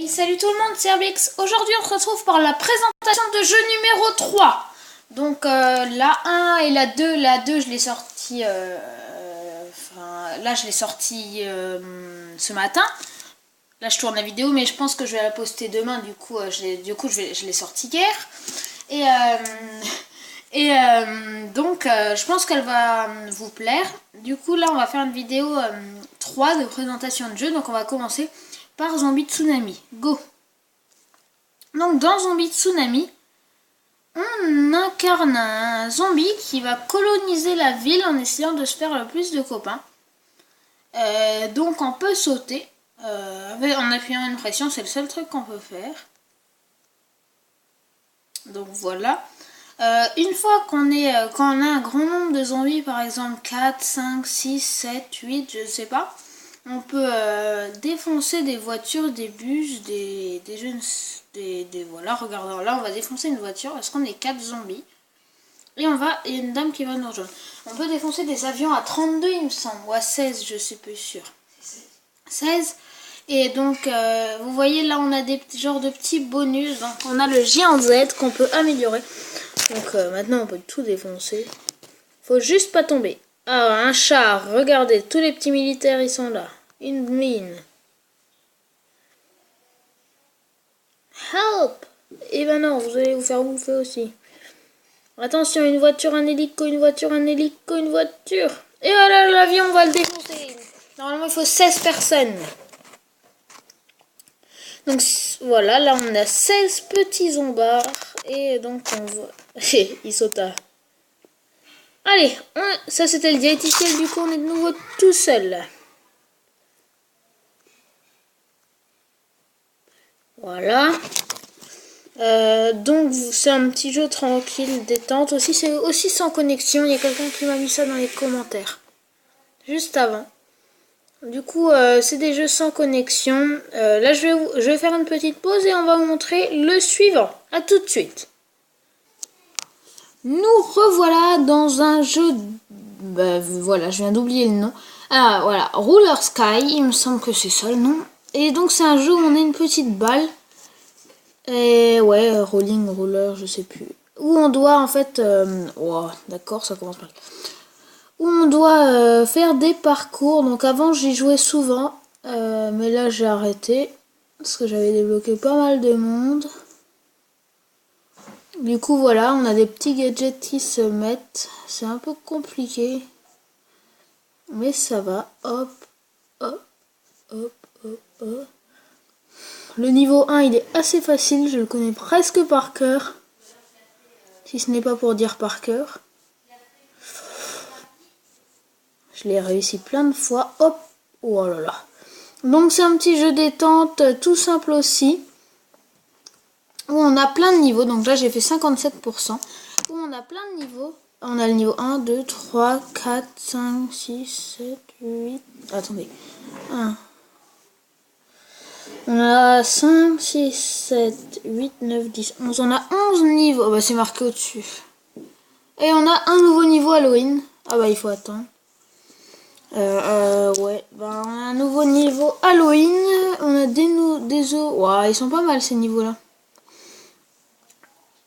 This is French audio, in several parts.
Salut tout le monde, c'est Abix. Aujourd'hui on se retrouve pour la présentation de jeu numéro 3. Donc la 1 et la 2, je l'ai sortie là je l'ai sortie ce matin. Là je tourne la vidéo mais je pense que je vais la poster demain, du coup je l'ai sortie hier. Donc je pense qu'elle va vous plaire. Du coup là on va faire une vidéo 3 de présentation de jeu. Donc on va commencer par Zombie Tsunami. Go! Donc dans Zombie Tsunami, on incarne un zombie qui va coloniser la ville en essayant de se faire le plus de copains. Donc on peut sauter en appuyant une pression, c'est le seul truc qu'on peut faire. Donc voilà. Une fois quand on a un grand nombre de zombies, par exemple 4, 5, 6, 7, 8, je sais pas, on peut défoncer des voitures, des bus, des jeunes... Voilà, regardez, là on va défoncer une voiture parce qu'on est 4 zombies. Et il y a une dame qui va nous rejoindre. On peut défoncer des avions à 32 il me semble, ou à 16, je sais plus sûr. 16. Et donc vous voyez là on a des genres de petits bonus. Donc on a le géant Z qu'on peut améliorer. Donc maintenant on peut tout défoncer. Faut juste pas tomber. Ah, un char, regardez, tous les petits militaires ils sont là. Une mine. Help! Et ben non, vous allez vous faire bouffer aussi. Attention, une voiture, un hélico, une voiture, un hélico, une voiture. Et voilà, l'avion, on va le défoncer. Normalement, il faut 16 personnes. Donc voilà, là on a 16 petits zombards. Et donc on voit... il sauta. Allez, ça c'était le diététicien, du coup on est de nouveau tout seul. Voilà. Donc c'est un petit jeu tranquille, détente. Aussi, c'est aussi sans connexion. Il y a quelqu'un qui m'a mis ça dans les commentaires. Juste avant. Du coup, c'est des jeux sans connexion. Là, je vais faire une petite pause et on va vous montrer le suivant. A tout de suite. Nous revoilà dans un jeu... voilà, je viens d'oublier le nom. Ah, voilà, Roller Sky, il me semble que c'est ça le nom. Et donc, c'est un jeu où on a une petite balle. Et ouais, rolling, roller, je sais plus. Où on doit en fait... oh, d'accord, ça commence mal. Où on doit faire des parcours. Donc avant, j'y jouais souvent. Mais là, j'ai arrêté. Parce que j'avais débloqué pas mal de monde. Du coup, voilà, on a des petits gadgets qui se mettent. C'est un peu compliqué. Mais ça va. Hop, hop, hop, hop, hop. Le niveau 1, il est assez facile. Je le connais presque par cœur. Si ce n'est pas pour dire par cœur. Je l'ai réussi plein de fois. Hop. Oh là là. Donc c'est un petit jeu détente, tout simple aussi. Où on a plein de niveaux. Donc là j'ai fait 57%. Où on a plein de niveaux. On a le niveau 1, 2, 3, 4, 5, 6, 7, 8. Attendez. 1. On a 5, 6, 7, 8, 9, 10, 11. On a 11 niveaux. Oh bah c'est marqué au-dessus. Et on a un nouveau niveau Halloween. Ah bah il faut attendre. Ouais, bah, on a un nouveau niveau Halloween. On a des os. Ouah, ils sont pas mal ces niveaux-là.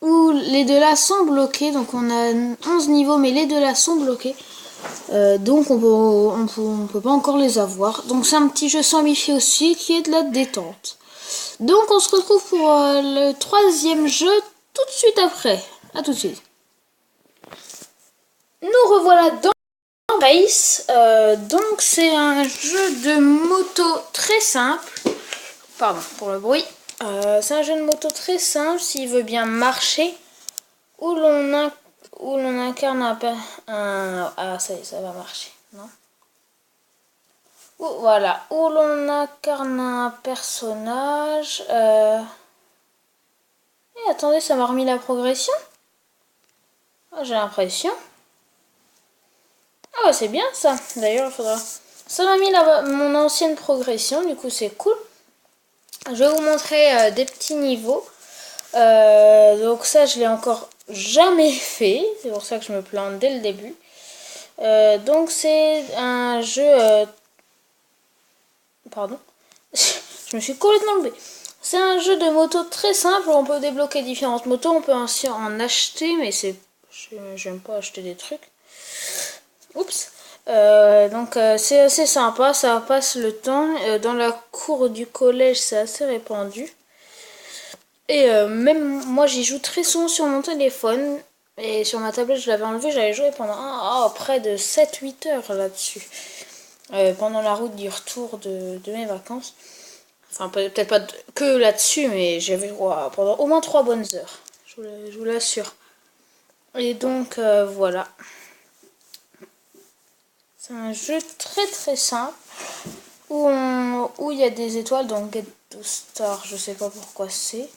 Où les deux là sont bloqués. Donc on a 11 niveaux, mais les deux là sont bloqués. Donc on peut pas encore les avoir. Donc c'est un petit jeu sans wifi aussi qui est de la détente. Donc on se retrouve pour le troisième jeu tout de suite après. A tout de suite. Nous revoilà dans Race. Donc c'est un jeu de moto très simple. Pardon pour le bruit. C'est un jeu de moto très simple s'il veut bien marcher. Où l'on incarne un... Ah ça y est, ça va marcher. Non, voilà. Où l'on incarne un personnage. Et attendez, ça m'a remis la progression. Ah, j'ai l'impression. Ah bah c'est bien ça. D'ailleurs, il faudra... Ça m'a mis mon ancienne progression, du coup c'est cool. Je vais vous montrer des petits niveaux. Donc ça, je l'ai encore jamais fait. C'est pour ça que je me plante dès le début. Donc c'est un jeu... Pardon. Je me suis complètement levée. C'est un jeu de moto très simple où on peut débloquer différentes motos. On peut ainsi en acheter, mais j'aime pas acheter des trucs. Oups. Donc c'est assez sympa, ça passe le temps. Dans la cour du collège, c'est assez répandu. Et même moi, j'y joue très souvent sur mon téléphone. Et sur ma tablette, je l'avais enlevé, j'avais joué pendant près de 7-8 heures là-dessus. Pendant la route du retour de mes vacances. Enfin, peut-être pas que là-dessus, mais j'avais pendant au moins 3 bonnes heures. Je vous l'assure. Et donc, voilà. C'est un jeu très très simple. Où il y a des étoiles, donc Get to Star, je sais pas pourquoi c'est.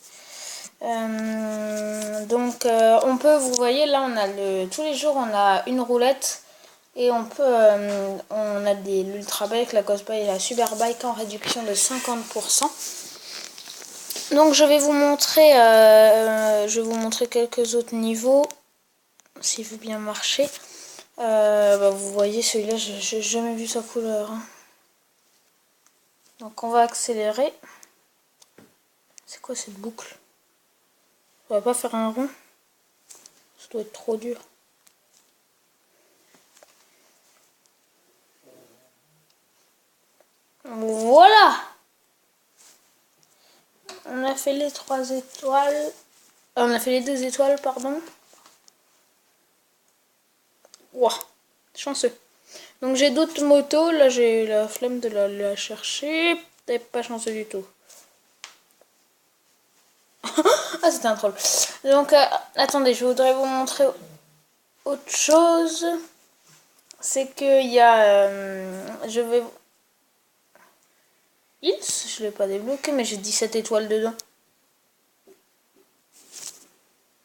Donc, on peut, vous voyez, là, on a tous les jours, on a une roulette. Et on peut, on a l'Ultra Bike, la Ghost Bike et la Super Bike en réduction de 50%. Donc je vais vous montrer, quelques autres niveaux, s'il veut bien marcher. Vous voyez, celui-là, j'ai jamais vu sa couleur. Hein. Donc on va accélérer. C'est quoi cette boucle? On va pas faire un rond. Ça doit être trop dur. Voilà! On a fait les 3 étoiles. On a fait les 2 étoiles, pardon. Ouah, chanceux. Donc j'ai d'autres motos. Là, j'ai la flemme de la chercher. T'es pas chanceux du tout. Ah, c'était un troll. Donc, attendez, je voudrais vous montrer autre chose. C'est que il y a... je vais... Je l'ai pas débloqué, mais j'ai 17 étoiles dedans.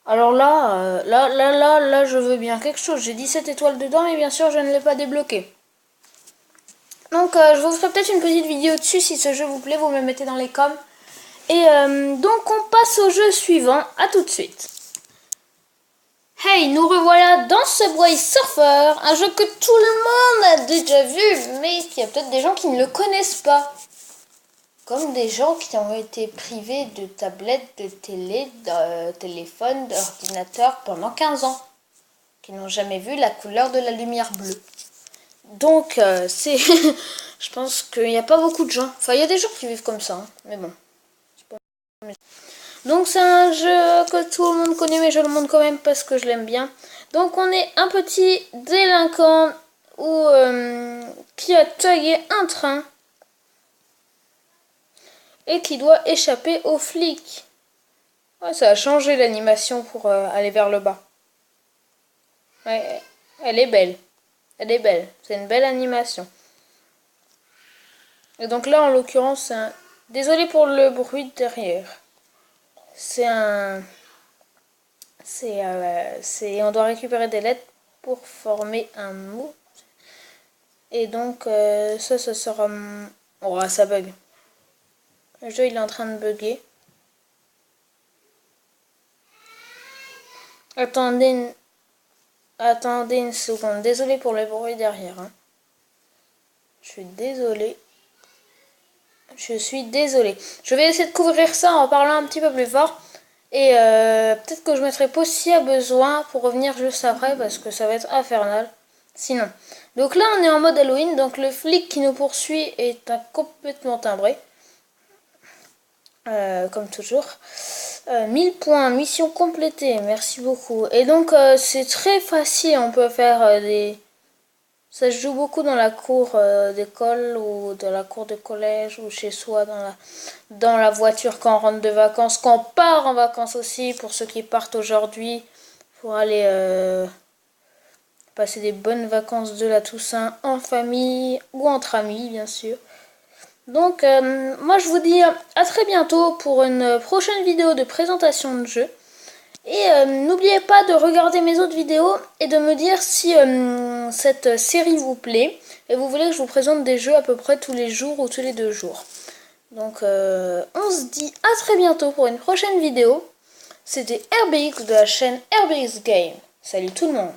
Alors là, là, je veux bien quelque chose. J'ai 17 étoiles dedans, mais bien sûr, je ne l'ai pas débloqué. Donc, je vous ferai peut-être une petite vidéo dessus. Si ce jeu vous plaît, vous me le mettez dans les coms. Et donc, on passe au jeu suivant. À tout de suite. Hey, nous revoilà dans Subway Surfer, un jeu que tout le monde a déjà vu, mais il y a peut-être des gens qui ne le connaissent pas. Comme des gens qui ont été privés de tablettes, de télé, de téléphone, d'ordinateur pendant 15 ans. Qui n'ont jamais vu la couleur de la lumière bleue. Donc, c'est... je pense qu'il n'y a pas beaucoup de gens. Enfin, il y a des gens qui vivent comme ça, hein, mais bon. Donc, c'est un jeu que tout le monde connaît, mais je le montre quand même parce que je l'aime bien. Donc, on est un petit délinquant qui a tagué un train. Et qui doit échapper aux flics. Ouais, ça a changé l'animation pour aller vers le bas. Ouais, elle est belle. Elle est belle. C'est une belle animation. Et donc là, en l'occurrence, c'est un... Désolé pour le bruit derrière. C'est un... On doit récupérer des lettres pour former un mot. Et donc, ça sera... Oh, ça bug. Le jeu, il est en train de bugger. Attendez une seconde. Désolé pour le bruit derrière. Hein. Je suis désolée. Je vais essayer de couvrir ça en parlant un petit peu plus fort. Et peut-être que je mettrai pause s'il y a besoin pour revenir juste après parce que ça va être infernal. Sinon. Donc là, on est en mode Halloween. Donc le flic qui nous poursuit est complètement timbré. Comme toujours. 1000 points, mission complétée, merci beaucoup. Et donc c'est très facile, on peut faire des... Ça se joue beaucoup dans la cour d'école ou dans la cour de collège ou chez soi, dans la voiture quand on rentre de vacances, quand on part en vacances aussi, pour ceux qui partent aujourd'hui, pour aller passer des bonnes vacances de la Toussaint en famille ou entre amis bien sûr. Donc moi je vous dis à très bientôt pour une prochaine vidéo de présentation de jeu. Et n'oubliez pas de regarder mes autres vidéos et de me dire si cette série vous plaît. Et vous voulez que je vous présente des jeux à peu près tous les jours ou tous les 2 jours. Donc on se dit à très bientôt pour une prochaine vidéo. C'était RBX de la chaîne RBX Game. Salut tout le monde.